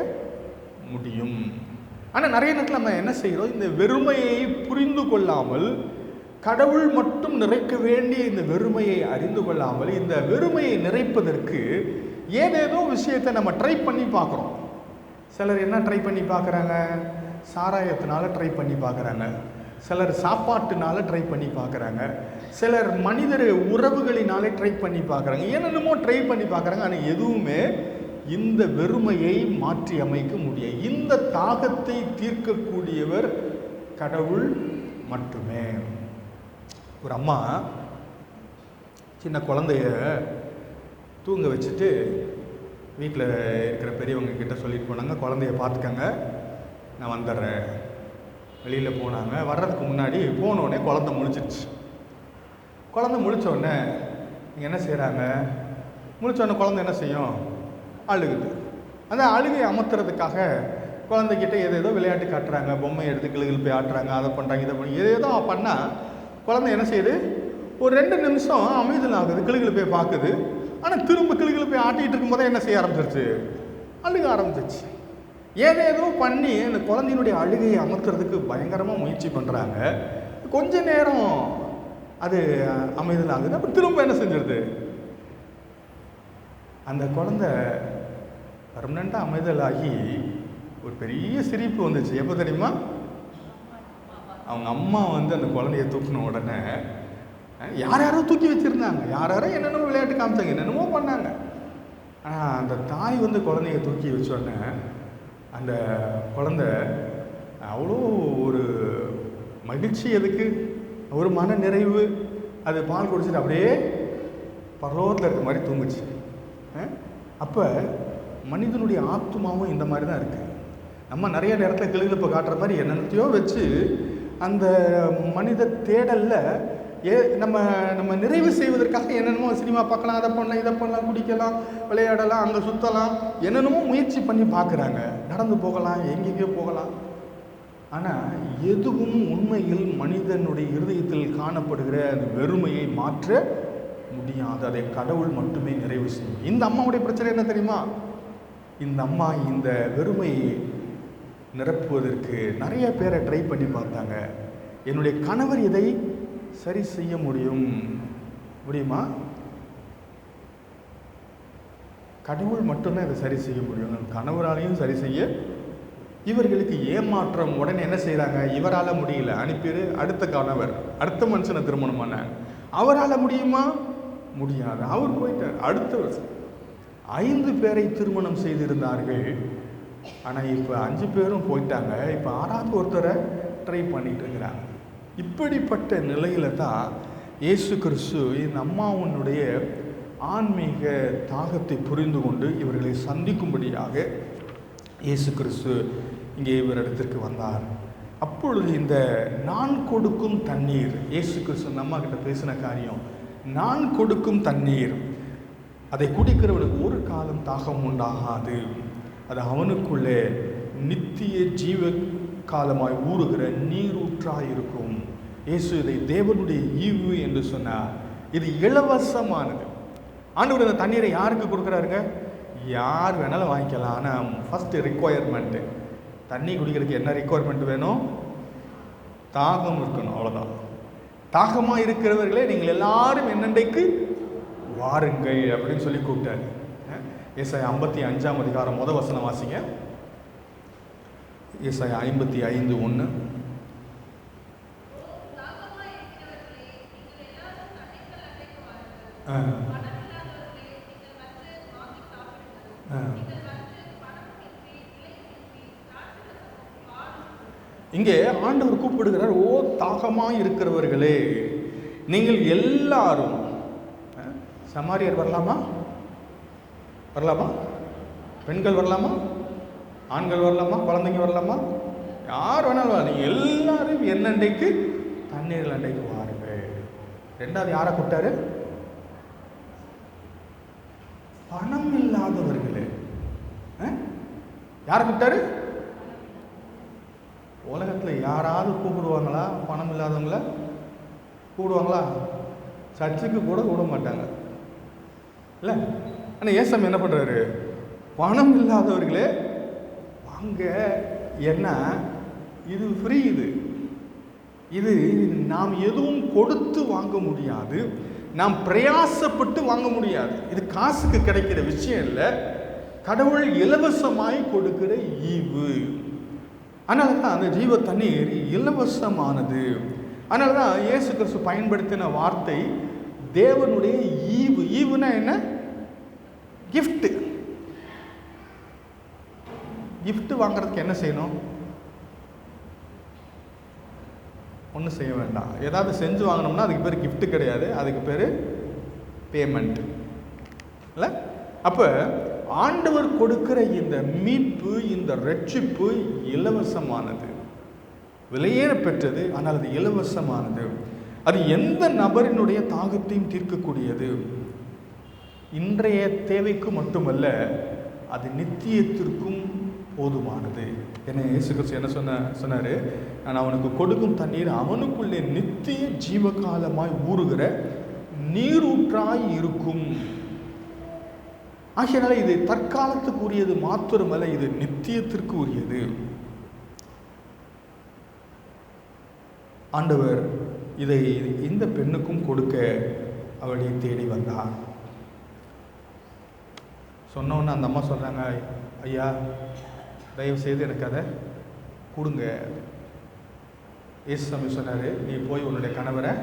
முடியும். ஆனால் நிறைய நேரத்தில் நம்ம என்ன செய்கிறோம், இந்த வெறுமையை புரிந்து கொள்ளாமல், கடவுள் மட்டும் நிறைக்க வேண்டிய இந்த வெறுமையை அறிந்து கொள்ளாமல், இந்த வெறுமையை நிறைப்பதற்கு ஏதேதோ விஷயத்தை நம்ம ட்ரை பண்ணி பார்க்குறோம். சிலர் என்ன ட்ரை பண்ணி பார்க்குறாங்க? சாராயத்தினால ட்ரை பண்ணி பார்க்குறாங்க, சிலர் சாப்பாட்டுனால ட்ரை பண்ணி பார்க்குறாங்க, சிலர் மனிதர் உறவுகளினாலே ட்ரை பண்ணி பார்க்குறாங்க, என்னென்னமோ ட்ரை பண்ணி பார்க்குறாங்க. ஆனால் எதுவுமே இந்த வெறுமையை மாற்றி அமைக்க முடியாது. இந்த தாகத்தை தீர்க்கக்கூடியவர் கடவுள் மட்டுமே. ஒரு அம்மா சின்ன குழந்தைய தூங்க வச்சுட்டு வீட்டில் இருக்கிற பெரியவங்க கிட்ட சொல்லிட்டு போனாங்க, குழந்தைய பார்த்துக்கங்க, நான் வந்துடுறேன் வெளியில் போனாங்க. வர்றதுக்கு முன்னாடி போனோடனே குழந்தை முழிச்சிருச்சு. குழந்தை முழிச்சோடனே இங்கே என்ன செய்கிறாங்க, முழிச்சோடனே குழந்தை என்ன செய்யும், அழுகுது. அந்த அழுகையை அமர்த்துறதுக்காக குழந்தைகிட்ட ஏதேதோ விளையாட்டு காட்டுறாங்க, பொம்மை எடுத்து கிளுகில் போய் ஆட்டுறாங்க, அதை பண்ணுறாங்க, இதை பண்ணி ஏதேதோ பண்ணால் குழந்தை என்ன செய்யுது, ஒரு 2 நிமிஷம் அமைதல் ஆகுது, கிளுகில் போய் பார்க்குது. ஆனால் திரும்ப கிளுகில் போய் ஆட்டிகிட்டு இருக்கும்போதே என்ன செய்ய ஆரம்பிச்சிருச்சு, அழுக ஆரம்பிச்சிருச்சு. ஏதேதோ பண்ணி அந்த குழந்தையினுடைய அழுகையை அமர்த்துறதுக்கு பயங்கரமாக முயற்சி பண்ணுறாங்க. கொஞ்ச நேரம் அது அமைதல் ஆகுது. அப்புறம் திரும்ப என்ன செஞ்சிருது, அந்த குழந்தை பர்மனெண்ட்டாக அமைதலாகி ஒரு பெரிய சிரிப்பு வந்துச்சு. எப்போ தெரியுமா, அவங்க அம்மா வந்து அந்த குழந்தைய தூக்கின உடனே யாரோ தூக்கி வச்சுருந்தாங்க, யாரோ என்னென்னமோ விளையாட்டு காமிச்சாங்க, என்னென்னமோ பண்ணாங்க. ஆனால் அந்த தாய் வந்து குழந்தைய தூக்கி வச்சோடனே அந்த குழந்தை அவ்வளோ ஒரு மகிழ்ச்சி, எதுக்கு ஒரு மன நிறைவு. அது பால் குடிச்சிட்டு அப்படியே பரலோகத்தில் இருக்க மாதிரி தூங்குச்சு. அப்போ மனிதனுடைய ஆத்மாவும் இந்த மாதிரி தான் இருக்குது. நம்ம நிறைய நேரத்தில் கிளுகிழப்பை காட்டுற மாதிரி என்னென்னத்தையோ வச்சு அந்த மனித தேடலில் நம்ம நிறைவு செய்வதற்காக என்னென்னமோ சினிமா பார்க்கலாம், அதை பண்ணலாம், இதை பண்ணலாம், குடிக்கலாம், விளையாடலாம், அங்கே சுற்றலாம், என்னென்னமோ முயற்சி பண்ணி பார்க்குறாங்க. நடந்து போகலாம், எங்கெங்கேயோ போகலாம். ஆனால் எதுவும் உண்மையில் மனிதனுடைய இருதயத்தில் காணப்படுகிற அந்த வெறுமையை மாற்ற முடியாது. அதை கடவுள் மட்டுமே நிறைவு செய்யும். இந்த அம்மாவுடைய பிரச்சனை என்ன தெரியுமா, இந்த அம்மா இந்த வெறுமையை நிரப்புவதற்கு நிறைய பேரை ட்ரை பண்ணி பார்த்தாங்க. என்னுடைய கணவர் இதை சரி செய்ய முடியுமா? கடவுள் மட்டும்தான் இதை சரி செய்ய முடியும். கணவராலையும் சரி செய்ய இவர்களுக்கு ஏமாற்றம். உடனே என்ன செய்கிறாங்க, இவரால் முடியல, அனுப்பிடு அடுத்த கணவர், அடுத்த மனுஷனை திருமணம் பண்ண. அவரால் முடியுமா? முடியாது, அவர் போயிட்டார். அடுத்த 5 பேரை திருமணம் செய்திருந்தார்கள். ஆனால் இப்போ 5 பேரும் போயிட்டாங்க. இப்போ 6வது ஒருத்தரை ட்ரை பண்ணிட்டு இருக்கிறாங்க. இப்படிப்பட்ட நிலையில தான் இயேசு கிறிஸ்து இந்த அம்மாவுடைய ஆன்மீக தாகத்தை புரிந்து கொண்டு இவர்களை சந்திக்கும்படியாக இயேசு கிறிஸ்து இங்கே இவரிடத்திற்கு வந்தார். அப்பொழுது இந்த நான் கொடுக்கும் தண்ணீர், இயேசு கிறிஸ்து அந்த அம்மா கிட்ட பேசின காரியம், நான் கொடுக்கும் தண்ணீர் அதை குடிக்கிறவனுக்கு ஒரு காலம் தாகம் உண்டாகாது, அது அவனுக்குள்ளே நித்திய ஜீவ காலமாய் ஊறுகிற நீரூற்றாய் இருக்கும். இயேசு இதை தேவனுடைய ஈவு என்று சொன்னார். இது இலவசமானது. ஆண்டவர் இந்த தண்ணீரை யாருக்கு கொடுக்குறாருங்க, யார் வேணாலும் வாங்கிக்கலாம். ஆனால் ஃபஸ்ட்டு ரிக்குவயர்மெண்ட்டு, தண்ணி குடிக்கிறதுக்கு என்ன ரிக்குவயர்மெண்ட் வேணும், தாகம் இருக்கணும், அவ்வளோதான். தாகமாக இருக்கிறவர்களே நீங்கள் எல்லாரும் என்னண்டைக்கு வாருங்கள் அப்படின்னு சொல்லி கூப்பிட்டாரு. ஏசாயா 55ஆம் அதிகாரம் முதல் வசனம் வாசிங்க. ஏசாயா 55:1. இங்கே ஆண்டவர் கூப்பிடுகிறார், ஓ தாகமாய் இருக்கிறவர்களே நீங்கள் எல்லாரும். சமாரியர் வரலாமா? பெண்கள் வரலாமா? ஆண்கள் வரலாமா? குழந்தைங்க வரலாமா? யார் வேணாலும் நீங்கள் எல்லாரும் என்னண்டைக்கு தண்ணீர் அண்டைக்கு வாருங்கள். 2வது யாரை கூப்பிட்டாரு, பணம் இல்லாதவர்களே. யாரை கூப்பிட்டாரு? உலகத்தில் யாராவது கூப்பிடுவாங்களா பணம் இல்லாதவங்கள? கூப்பிடுவாங்களா? சர்ச்சுக்கு கூட கூட மாட்டாங்க இல்லை. ஆனால் ஏசம் என்ன பண்ணுறாரு, பணம் இல்லாதவர்களே வாங்க. என்ன இது ஃப்ரீ, இது நாம் எதுவும் கொடுத்து வாங்க முடியாது, நாம் பிரயாசப்பட்டு வாங்க முடியாது. இது காசுக்கு கிடைக்கிற விஷயம் இல்லை, கடவுள் இலவசமாய் கொடுக்கிற ஈவு. அதனால தான் அந்த ஜீவ தண்ணீர் இலவசமானது. அதனால தான் இயேசு கிறிஸ்து பயன்படுத்தின வார்த்தை தேவனுடைய ஈவு. ஈவுனா என்ன? கிஃப்ட். கிஃப்ட் வாங்குறதுக்கு என்ன செய்யணும்? ஒன்றும் செய்ய வேண்டாம். ஏதாவது செஞ்சு வாங்கினோம்னா அதுக்கு பேர் கிஃப்ட் கிடையாது, அதுக்கு பேர் பேமெண்ட் இல்லை. அப்போ ஆண்டவர் கொடுக்கிற இந்த மீட்பு, இந்த ரட்சிப்பு இலவசமானது. விலையேற பெற்றது, ஆனால் அது இலவசமானது. அது எந்த நபரினுடைய தாகத்தையும் தீர்க்கக்கூடியது. இன்றைய தேவைக்கு மட்டுமல்ல, அது நித்தியத்திற்கும் போதுமானது. என்ன இயேசு கிறிஸ்து என்ன சொன்னார்? நான் அவனுக்கு கொடுக்கும் தண்ணீர் அவனுக்குள்ளே நித்திய ஜீவகாலமாய் ஊறுகிற நீரூற்றாய் இருக்கும். ஆகையினால இது தற்காலத்துக்கு உரியது மாத்திரமல்ல, இது நித்தியத்திற்கு உரியது. ஆண்டவர் இதை இந்த பெண்ணுக்கும் கொடுக்க அவளை தேடி வந்தார். சொன்னோன்னு அந்த அம்மா சொல்கிறாங்க, ஐயா தயவு செய்து எனக்கு அதை கொடுங்க. இயேசு சாமி சொன்னார், நீ போய் உன்னுடைய கணவரை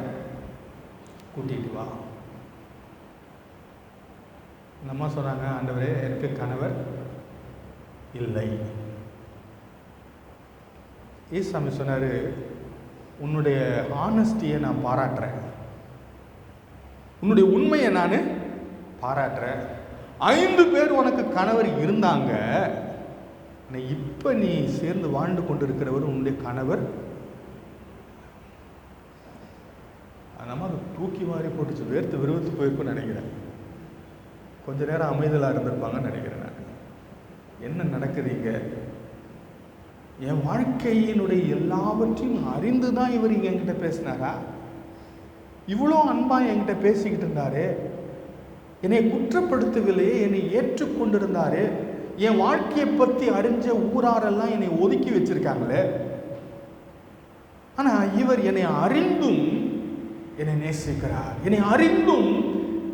கூட்டிகிட்டு வா. அந்த அம்மா சொன்னாங்க, ஆண்டவரே எனக்கு கணவர் இல்லை. இயேசு சாமி சொன்னார், உன்னுடைய ஹானஸ்டியை நான் பாராட்டுறேன், உன்னுடைய உண்மையை நான் பாராட்டுறேன். 5 பேர் உனக்கு கணவர் இருந்தாங்க, இப்போ நீ சேர்ந்து வாழ்ந்து கொண்டிருக்கிறவர் உன்னுடைய கணவர். நம்ம அதை தூக்கி மாறி போட்டுச்சு, வேர்த்து விருவத்து போயிருக்குன்னு நினைக்கிறேன். கொஞ்ச நேரம் அமைதலாக இருந்திருப்பாங்கன்னு நினைக்கிறேன் நான். என்ன நடக்குதுங்க? என் வாழ்க்கையினுடைய எல்லாவற்றையும் அறிந்து தான் இவர் இங்கே என்கிட்ட பேசினாரா? இவ்வளோ அன்பா என்கிட்ட பேசிக்கிட்டு இருந்தாரு, என்னை குற்றப்படுத்தவில்லையே, என்னை ஏற்றுக்கொண்டிருந்தாரு. என் வாழ்க்கையை பற்றி அறிஞ்ச ஊராரெல்லாம் என்னை ஒதுக்கி வச்சிருக்காங்களே, ஆனால் இவர் என்னை அறிந்தும் என்னை நேசிக்கிறார், என்னை அறிந்தும்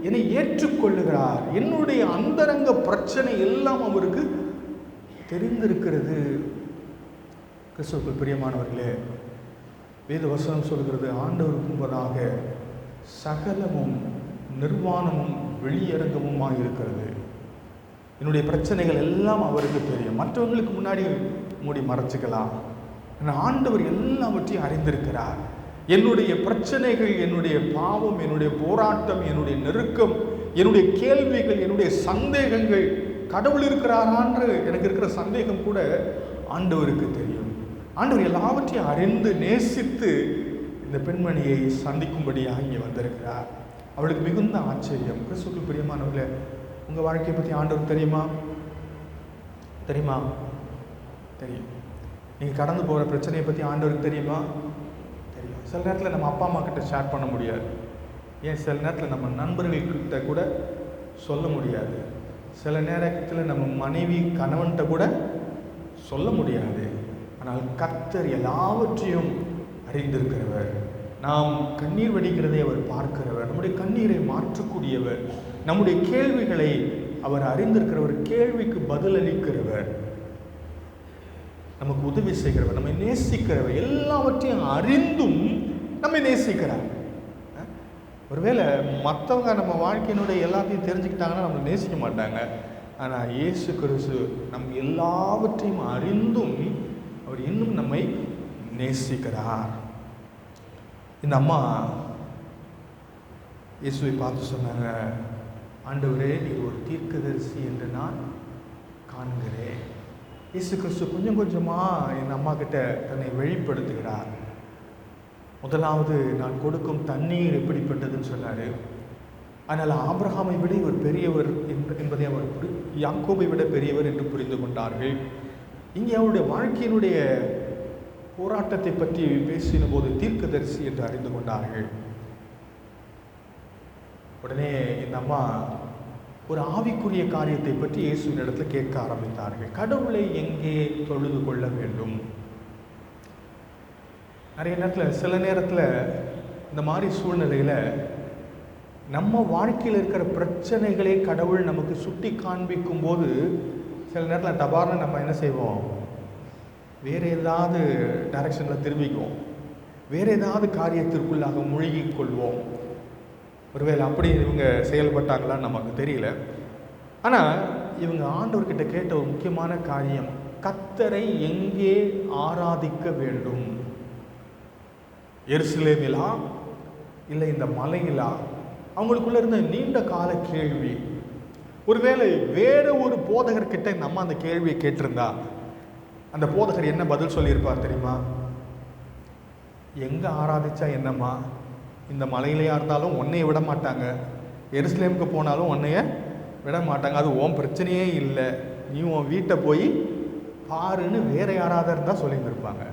என்னை ஏற்றுக்கொள்ளுகிறார். என்னுடைய அந்தரங்க பிரச்சனை எல்லாம் அவருக்கு தெரிந்திருக்கிறது. கிறிஸ்துவுக்குள் பிரியமானவர்களே, வேத வசனம் சொல்கிறது, ஆண்டவருக்கு முன்பதாக சகலமும் நிர்வாணமும் வெளியரங்கமுமாக இருக்கிறது. என்னுடைய பிரச்சனைகள் எல்லாம் அவருக்கு தெரியும். மற்றவங்களுக்கு முன்னாடி மூடி மறைச்சிக்கலாம், ஆனால் ஆண்டவர் எல்லாவற்றையும் அறிந்திருக்கிறார். என்னுடைய பிரச்சனைகள், என்னுடைய பாவம், என்னுடைய போராட்டம், என்னுடைய நெருக்கம், என்னுடைய கேள்விகள், என்னுடைய சந்தேகங்கள், கடவுள் இருக்கிறாரான்று எனக்கு இருக்கிற சந்தேகம் கூட ஆண்டவருக்கு தெரியும். ஆண்டவர் எல்லாவற்றையும் அறிந்து நேசித்து இந்த பெண்மணியை சந்திக்கும்படியாக இங்கே வந்திருக்கிறார். அவளுக்கு மிகுந்த ஆச்சரியம். கிறிஸ்துவுக்குள் பிரியமானவர்களே, உங்கள் வாழ்க்கையை பற்றி ஆண்டவர் தெரியுமா? தெரியுமா? தெரியும். நீங்கள் கடந்து போகிற பிரச்சனையை பற்றி ஆண்டவருக்கு தெரியுமா? தெரியும். சில நேரத்தில் நம்ம அப்பா அம்மா கிட்ட ஷேர் பண்ண முடியாது. ஏன் சில நேரத்தில் நம்ம நண்பர்கள்கிட்ட கூட சொல்ல முடியாது. சில நேரத்தில் நம்ம மனைவி கணவன்கிட்ட கூட சொல்ல முடியாது. ஆனால் கர்த்தர் எல்லாவற்றையும் அறிந்திருக்கிறவர். நாம் கண்ணீர் வடிக்கிறதை அவர் பார்க்கிறவர். நம்முடைய கண்ணீரை மாற்றக்கூடியவர். நம்முடைய கேள்விகளை அவர் அறிந்திருக்கிறவர். கேள்விக்கு பதிலளிக்கிறவர். நமக்கு உதவி செய்கிறவர். நம்மை நேசிக்கிறவர். எல்லாவற்றையும் அறிந்தும் நம்மை நேசிக்கிறார். ஒருவேளை மற்றவங்க நம்ம வாழ்க்கையினுடைய எல்லாத்தையும் தெரிஞ்சுக்கிட்டாங்கன்னா நம்மளை நேசிக்க மாட்டாங்க. ஆனால் இயேசு கிறிஸ்து நம் எல்லாவற்றையும் அறிந்தும் அவர் இன்னும் நம்மை நேசிக்கிறார். இந்த அம்மா இயேசுவை பார்த்து சொன்னாங்க, ஆண்டவரே நீர் ஒரு தீர்க்கதரிசி என்று நான் காண்கிறேன். இயேசு கிறிஸ்து கொஞ்சம் கொஞ்சமாக இந்த அம்மா கிட்ட தன்னை வெளிப்படுத்துகிறார். முதலாவது, நான் கொடுக்கும் தண்ணீர் எப்படிப்பட்டதுன்னு சொன்னார். அதனால் ஆபிரகாமை விட இவர் பெரியவர் என்பதை அவர் யாக்கோபை விட பெரியவர் என்று புரிந்து கொண்டார்கள். இங்கே அவருடைய வாழ்க்கையினுடைய போராட்டத்தை பற்றி பேசின போது தீர்க்கதரிசி என்று அறிந்து கொண்டார்கள். உடனே இந்த அம்மா ஒரு ஆவிக்குரிய காரியத்தை பற்றி இயேசுவின் இடத்துல கேட்க ஆரம்பித்தார்கள். கடவுளை எங்கே தொழுது கொள்ள வேண்டும்? நிறைய நேரத்தில், சில நேரத்தில் இந்த மாதிரி சூழ்நிலையில் நம்ம வாழ்க்கையில் இருக்கிற பிரச்சனைகளே கடவுள் நமக்கு சுட்டி காண்பிக்கும் போது சில நேரத்தில் டபார்னு நம்ம என்ன செய்வோம்? வேறு ஏதாவது டைரக்ஷனில் திரும்பிக்குவோம். வேறு ஏதாவது காரியத்திற்குள்ளாக மூழ்கி கொள்வோம். ஒருவேளை அப்படி இவங்க செயல்பட்டாங்களான்னு நமக்கு தெரியல. ஆனால் இவங்க ஆண்டவர்கிட்ட கேட்ட ஒரு முக்கியமான காரியம், கர்த்தரை எங்கே ஆராதிக்க வேண்டும்? எருசலேமிலா இல்லை இந்த மலையிலா? அவங்களுக்குள்ள இருந்த நீண்ட கால கேள்வி. ஒருவேளை வேற ஒரு போதகர்கிட்ட இந்த அம்மா அந்த கேள்வியை கேட்டிருந்தா அந்த போதகர் என்ன பதில் சொல்லியிருப்பார் தெரியுமா? எங்கே ஆராதிச்சா என்னம்மா, இந்த மலையிலையா இருந்தாலும் உன்னைய விட மாட்டாங்க, எருசலேமுக்கு போனாலும் உன்னைய விட மாட்டாங்க, அது உன் பிரச்சனையே இல்லை, நீ உன் வீட்டை போய் பாருன்னு வேற யாராவது இருந்தால் சொல்லியிருந்திருப்பாங்க.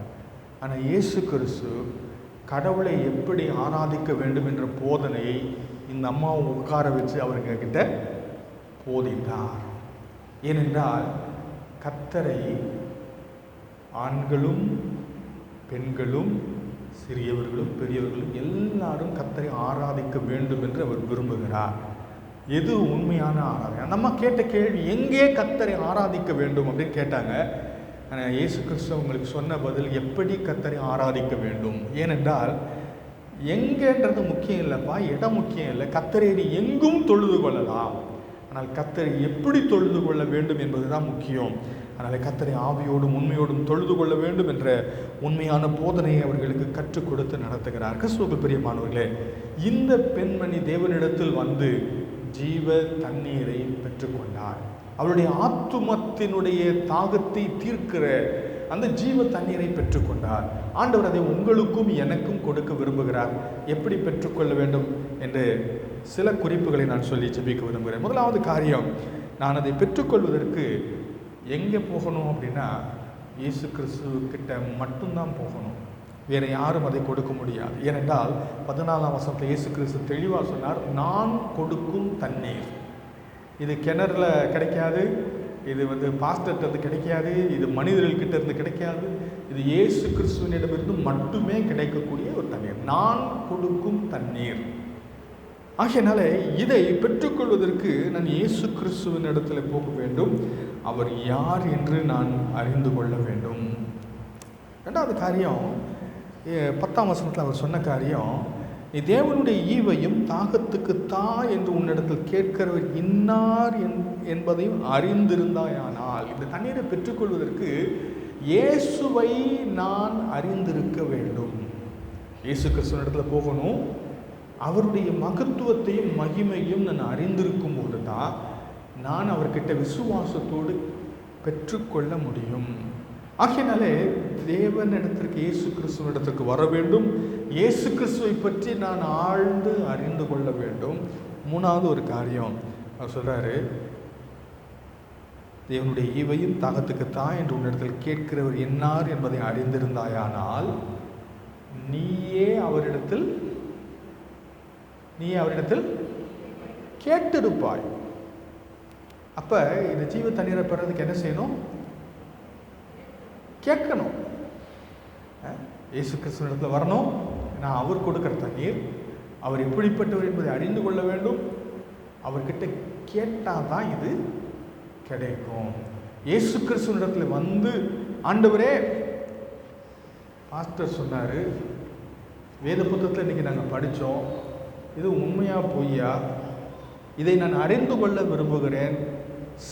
ஆனால் இயேசு கிறிஸ்து கடவுளை எப்படி ஆராதிக்க வேண்டும் என்ற போதனையை இந்த அம்மாவை உட்கார வச்சு அவருங்க கிட்ட போதித்தார். ஏனென்றால் கர்த்தரை ஆண்களும் பெண்களும் சிறியவர்களும் பெரியவர்களும் எல்லாரும் கர்த்தரை ஆராதிக்க வேண்டும் என்று அவர் விரும்புகிறார். எது உண்மையான ஆராதனை? அந்த அம்மா கேட்ட கேள்வி, எங்கே கர்த்தரை ஆராதிக்க வேண்டும் அப்படின்னு கேட்டாங்க. ஆனால் இயேசு கிறிஸ்து உங்களுக்கு சொன்ன பதில், எப்படி கர்த்தரை ஆராதிக்க வேண்டும். ஏனென்றால் எங்கேன்றது முக்கியம் இல்லைப்பா, இடம் முக்கியம் இல்லை, கர்த்தரை நீ எங்கும் தொழுது கொள்ளலாம், ஆனால் கர்த்தரை எப்படி தொழுது கொள்ள வேண்டும் என்பது தான் முக்கியம். அதனால் கர்த்தரை ஆவியோடும் உண்மையோடும் தொழுது கொள்ள வேண்டும் என்ற உண்மையான போதனையை அவர்களுக்கு கற்றுக் கொடுத்து நடத்துகிறார். கிறிஸ்துவுக்குள் பிரியமானவர்களே, இந்த பெண்மணி தேவனிடத்தில் வந்து ஜீவ தண்ணீரை பெற்றுக்கொண்டார். அவருடைய ஆத்துமத்தினுடைய தாகத்தை தீர்க்கிற அந்த ஜீவ தண்ணீரை பெற்றுக்கொண்டார். ஆண்டவர் அதை உங்களுக்கும் எனக்கும் கொடுக்க விரும்புகிறார். எப்படி பெற்றுக்கொள்ள வேண்டும் என்று சில குறிப்புகளை நான் சொல்லி ஜெபிக்க விரும்புகிறேன். முதலாவது காரியம், நான் அதை பெற்றுக்கொள்வதற்கு எங்கே போகணும் அப்படின்னா, இயேசு கிறிஸ்துக்கிட்ட மட்டும்தான் போகணும், வேறு யாரும் அதை கொடுக்க முடியாது. ஏனென்றால் 14ஆம் வசனத்தில் இயேசு கிறிஸ்து தெளிவாக சொன்னார், நான் கொடுக்கும் தண்ணீர். இது கிணறுல கிடைக்காது, இது பாஸ்டர்கிட்ட கிடைக்காது, இது மனிதர்கள்கிட்ட இருந்து கிடைக்காது, இது இயேசு கிறிஸ்துவனிடமிருந்து மட்டுமே கிடைக்கக்கூடிய ஒரு தண்ணீர், நான் கொடுக்கும் தண்ணீர். ஆகையினால இதை பெற்றுக்கொள்வதற்கு நான் இயேசு கிறிஸ்துவின் இடத்துல போக வேண்டும், அவர் யார் என்று நான் அறிந்து கொள்ள வேண்டும். ரெண்டாவது காரியம், 10ஆம் வசனத்தில் அவர் சொன்ன காரியம், நீ தேவனுடைய ஈவையும் தாகத்துக்கு தா என்று உன்னிடத்தில் கேட்கிறவர் இன்னார் என்பதையும் அறிந்திருந்தாயானால். இந்த தண்ணீரை பெற்றுக்கொள்வதற்கு இயேசுவை நான் அறிந்திருக்க வேண்டும். இயேசு கிறிஸ்துவினிடத்தில் போகணும், அவருடைய மகத்துவத்தையும் மகிமையும் நான் அறிந்திருக்கும் போது தான் நான் அவர்கிட்ட விசுவாசத்தோடு பெற்றுக்கொள்ள முடியும். ஆகையினாலே தேவனிடத்திற்கு, இயேசு கிறிஸ்துவனிடத்திற்கு வர வேண்டும், இயேசு கிறிஸ்துவை பற்றி நான் ஆழ்ந்து அறிந்து கொள்ள வேண்டும். மூணாவது ஒரு காரியம் அவர் சொல்கிறாரு, தேவனுடைய ஈவையும் தாகத்துக்கு தான் என்று உன்னிடத்தில் கேட்கிறவர் என்னார் என்பதை அறிந்திருந்தாயானால் நீயே அவரிடத்தில் கேட்டிருப்பாய். அப்போ இந்த ஜீவ தண்ணீரை பெறதுக்கு என்ன செய்யணும்? கேட்கணும். இயேசு கிறிஸ்துவினிடத்தில் வரணும், நான் அவர் கொடுக்குற தண்ணீர், அவர் எப்படிப்பட்டவர் என்பதை அறிந்து கொள்ள வேண்டும், அவர்கிட்ட கேட்டால் தான் இது கிடைக்கும். இயேசு கிறிஸ்துவினிடத்தில் வந்து, ஆண்டவரே, பாஸ்டர் சொன்னார், வேத புத்தகத்தில் இன்றைக்கி நாங்கள் படித்தோம், இது உண்மையா பொய்யா, இதை நான் அறிந்து கொள்ள விரும்புகிறேன்.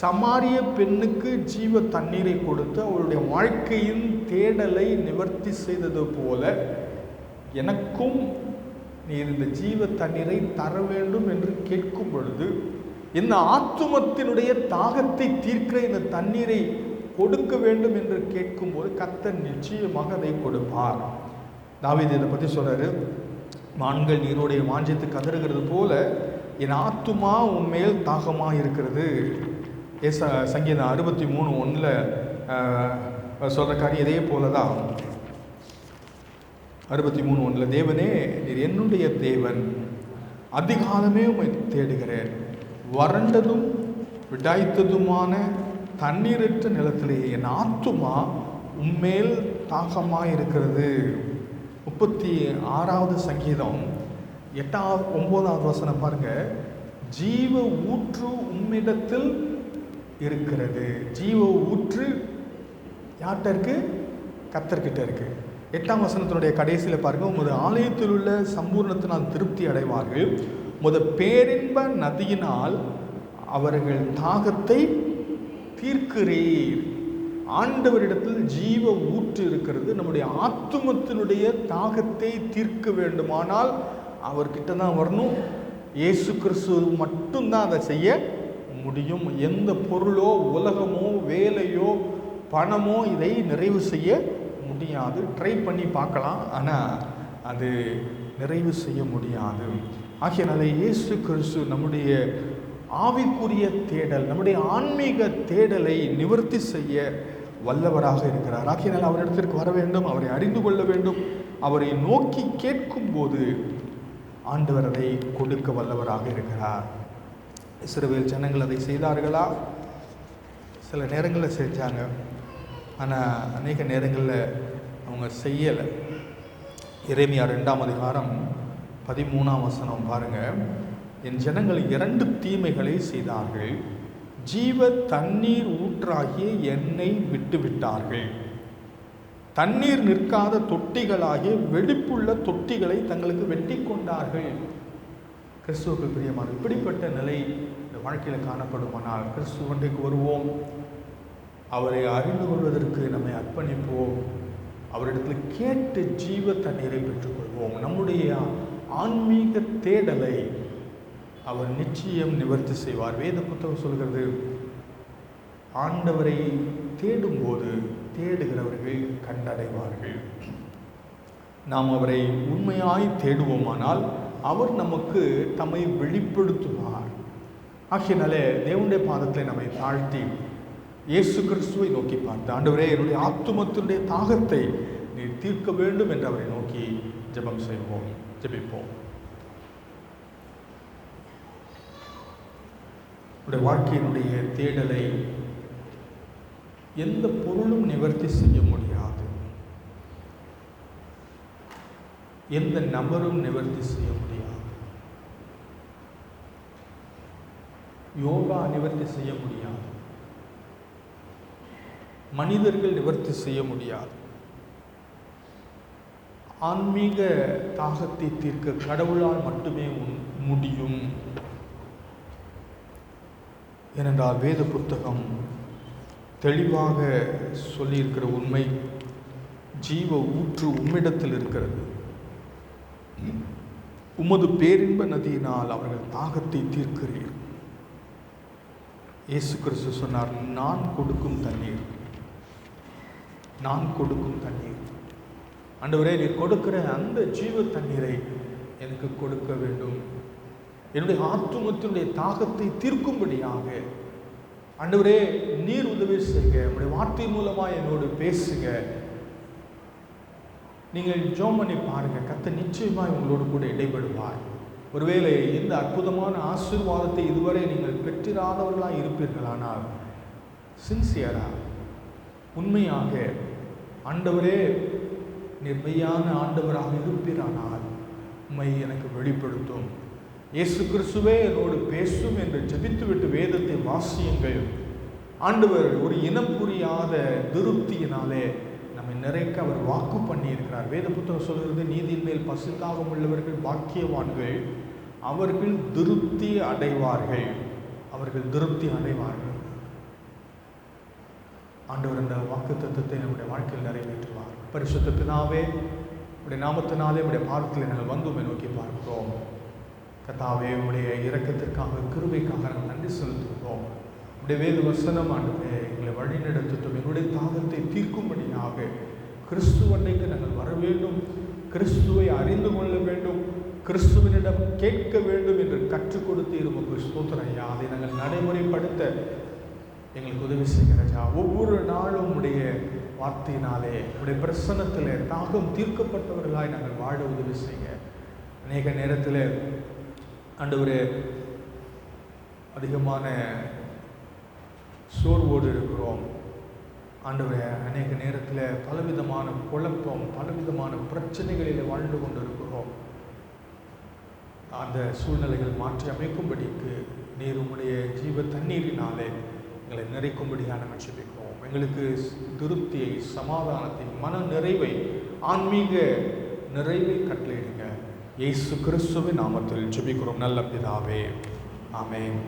சமாரிய பெண்ணுக்கு ஜீவ தண்ணீரை கொடுத்து அவருடைய வாழ்க்கையின் தேடலை நிவர்த்தி செய்தது போல எனக்கும் நீ இந்த ஜீவ தண்ணீரை தர வேண்டும் என்று கேட்கும் பொழுது, இந்த ஆத்துமத்தினுடைய தாகத்தை தீர்க்கிற இந்த தண்ணீரை கொடுக்க வேண்டும் என்று கேட்கும்போது கர்த்தர் நிச்சயமாக அதை கொடுப்பார். தாவீது இதை பற்றி சொல்றாரு, மான்கள் நீரோடைய வாஞ்சித்து கதறுகிறது போல என் ஆத்துமா உண்மையில் தாகமாக இருக்கிறது. சங்கீதம் 63:1 சொல்கிற காரியம் இதே போல தான். 63:1 தேவனே நீர் என்னுடைய தேவன், அதிகாலமே உம்மை தேடுகிறேன், வறண்டதும் விடாய்த்ததுமான தண்ணீரற்ற நிலத்திலே என் ஆத்துமா உம்மேல் தாகமாக இருக்கிறது. 36வது சங்கீதம் 8-9வது வசனம் பாருங்க, ஜீவ ஊற்று உம்மிடத்தில் இருக்கிறது. ஜீவ ஊற்று யார்கிட்ட இருக்கு? கர்த்தர்கிட்ட இருக்கு. 8ஆம் வசனத்தினுடைய கடைசியில் பாருங்க, உமது ஆலயத்தில் உள்ள சம்பூர்ணத்தினால் திருப்தி அடைவார்கள், உமது பேரின்ப நதியினால் அவர்கள் தாகத்தை தீர்க்கிறீர். ஆண்டவரிடத்தில் ஜீவ ஊற்று இருக்கிறது. நம்முடைய ஆத்துமத்தினுடைய தாகத்தை தீர்க்க வேண்டுமானால் அவர்கிட்ட தான் வரணும். இயேசு கிறிஸ்து மட்டும்தான் அதை செய்ய முடியும். எந்த பொருளோ உலகமோ வேலையோ பணமோ இதை நிறைவு செய்ய முடியாது. ட்ரை பண்ணி பார்க்கலாம், ஆனால் அது நிறைவு செய்ய முடியாது. ஆகையினாலே இயேசு கிறிஸ்து நம்முடைய ஆவிக்குரிய தேடல், நம்முடைய ஆன்மீக தேடலை நிவர்த்தி செய்ய வல்லவராக இருக்கிறார். ஆகையினால் அவரிடத்திற்கு வர வேண்டும், அவரை அறிந்து கொள்ள வேண்டும். அவரை நோக்கி கேட்கும்போது ஆண்டவர் அதை கொடுக்க வல்லவராக இருக்கிறார். இஸ்ரவேல் ஜனங்கள் அதை செய்தார்களா? சில நேரங்களில் செஞ்சாங்க, ஆனால் அநேக நேரங்களில் அவங்க செய்யலை. எரேமியா 2ஆம் அதிகாரம் 13ஆம் வசனம் பாருங்கள். என் ஜனங்கள் 2 தீமைகளை செய்தார்கள். ஜீவ தண்ணீர் ஊற்றாகிய என்னை விட்டு விட்டார்கள். தண்ணீர் நிற்காத தொட்டிகளாகிய வெடிப்புள்ள தொட்டிகளை தங்களுக்கு வெட்டி கொண்டார்கள். கிறிஸ்துவுக்கு பிரியமான இப்படிப்பட்ட நிலை இந்த வாழ்க்கையில் காணப்படுமானால் கிறிஸ்துவண்டைக்கு வருவோம், அவரை அறிந்து கொள்வதற்கு நம்மை அர்ப்பணிப்போம், அவரிடத்தில் கேட்டு ஜீவ தண்ணீரை பெற்றுக்கொள்வோம். நம்முடைய ஆன்மீக தேடலை அவர் நிச்சயம் நிவர்த்தி செய்வார். வேத புத்தகம் சொல்கிறது, ஆண்டவரை தேடும்போது தேடுகிறவர்கள் கண்டடைவார்கள். நாம் அவரை உண்மையாய் தேடுவோமானால் அவர் நமக்கு தம்மை வெளிப்படுத்துவார். ஆகையினாலே தேவனுடைய பாதத்தில் நம்மை தாழ்த்தி இயேசு கிறிஸ்துவை நோக்கி பார்த்து, ஆண்டவரே என்னுடைய ஆத்துமத்தினுடைய தாகத்தை நீர் தீர்க்க வேண்டும் என்று அவரை நோக்கி ஜெபம் செய்வோம், ஜெபிப்போம். உடைய வாழ்க்கையினுடைய தேடலை எந்த பொருளும் நிவர்த்தி செய்ய முடியாது, எந்த நபரும் நிவர்த்தி செய்ய முடியாது, யோகா நிவர்த்தி செய்ய முடியாது, மனிதர்கள் நிவர்த்தி செய்ய முடியாது. ஆன்மீக தாகத்தை தீர்க்க கடவுளால் மட்டுமே முடியும். ஏனென்றால் வேத புத்தகம் தெளிவாக சொல்லியிருக்கிற உண்மை, ஜீவ ஊற்று உம்மிடத்தில் இருக்கிறது. உமது பேரின்ப நதியினால் அவர்கள் தாகத்தை தீர்க்கிறீர். இயேசு கிறிஸ்து சொன்னார், நான் கொடுக்கும் தண்ணீர், நான் கொடுக்கும் தண்ணீர். ஆண்டவரே நீர் கொடுக்கிற அந்த ஜீவ தண்ணீரை எனக்கு கொடுக்க வேண்டும். என்னுடைய ஆத்துமத்தினுடைய தாகத்தை தீர்க்கும்படியாக ஆண்டவரே நீர் உதவி செய்யுங்க. உங்களுடைய வார்த்தை மூலமாக என்னோடு பேசுங்க. நீங்கள் ஜெபம் பண்ணி பாருங்க, கர்த்தர் நிச்சயமாக உங்களோடு கூட இடைபடுவார். ஒருவேளை இந்த அற்புதமான ஆசீர்வாதத்தை இதுவரை நீங்கள் பெற்றிராதவர்களாக இருப்பீர்களானால் சின்சியரா உண்மையாக ஆண்டவரே நிர்மையான ஆண்டவராக இருப்பீரானால் உண்மை எனக்கு வெளிப்படுத்தும், இயேசு கிறிஸ்துவே என்னோடு பேசும் என்று ஜெபித்துவிட்டு வேதத்தை வாசியுங்கள். ஆண்டவர் ஒரு இனம் புரியாத திருப்தியினாலே நம்மை நிறைக்க அவர் வாக்கு பண்ணி இருக்கிறார். வேத புத்தகம் சொல்கிறது, நீதியின் மேல் பசுத்தாகம் உள்ளவர்கள் பாக்கியவான்கள், அவர்கள் திருப்தி அடைவார்கள், அவர்கள் திருப்தி அடைவார்கள். ஆண்டவர் அந்த வாக்கு தத்துவத்தை நம்முடைய வாழ்க்கையில் நிறைவேற்றுவார். பரிசுத்த பிதாவே, உடைய நாமத்தினாலே உடைய பாதத்தில் நாங்கள் வந்து நோக்கி பார்க்கிறோம். கர்த்தாவே உடைய இரக்கத்திற்காக கிருபைக்காக நாங்கள் நன்றி செலுத்துகிறோம். உடைய வேத வசனம் ஆண்டவரே எங்களை வழி நடத்தட்டும். எங்களுடைய தாகத்தை தீர்க்கும்படியாக கிறிஸ்துவண்டைக்கு நாங்கள் வர வேண்டும், கிறிஸ்துவை அறிந்து கொள்ள வேண்டும், கிறிஸ்துவனிடம் கேட்க வேண்டும் என்று கற்றுக் கொடுத்து உமக்கு ஸ்தோத்திரம் ஐயா. அதை நாங்கள் நடைமுறைப்படுத்த எங்களுக்கு உதவி செய்கிறஜா. ஒவ்வொரு நாளும் உடைய வார்த்தையினாலே உடைய பிரசன்னத்தில் தாகம் தீர்க்கப்பட்டவர்களாய் நாங்கள் வாழ உதவி செய்ய. அநேக நேரத்தில் ஆண்டவரே அதிகமான சோர்வோடு இருக்கிறோம். ஆண்டவரே அநேக நேரத்தில் பலவிதமான குழப்பம், பலவிதமான பிரச்சனைகளில் வாழ்ந்து கொண்டு இருக்கிறோம். அந்த சூழ்நிலைகள் மாற்றி அமைக்கும்படிக்கு நீர் உம்முடைய ஜீவ தண்ணீரினாலே எங்களை நிறைக்கும்படியாக நம்ம ஜெபிக்கிறோம். எங்களுக்கு திருப்தியை, சமாதானத்தை, மன நிறைவை, ஆன்மீக நிறைவை கட்டளையிடுங்க. இயேசு கிறிஸ்துவின் நாமத்தில் ஜெபிக்கிறோம் நல்ல பிதாவே, ஆமென்.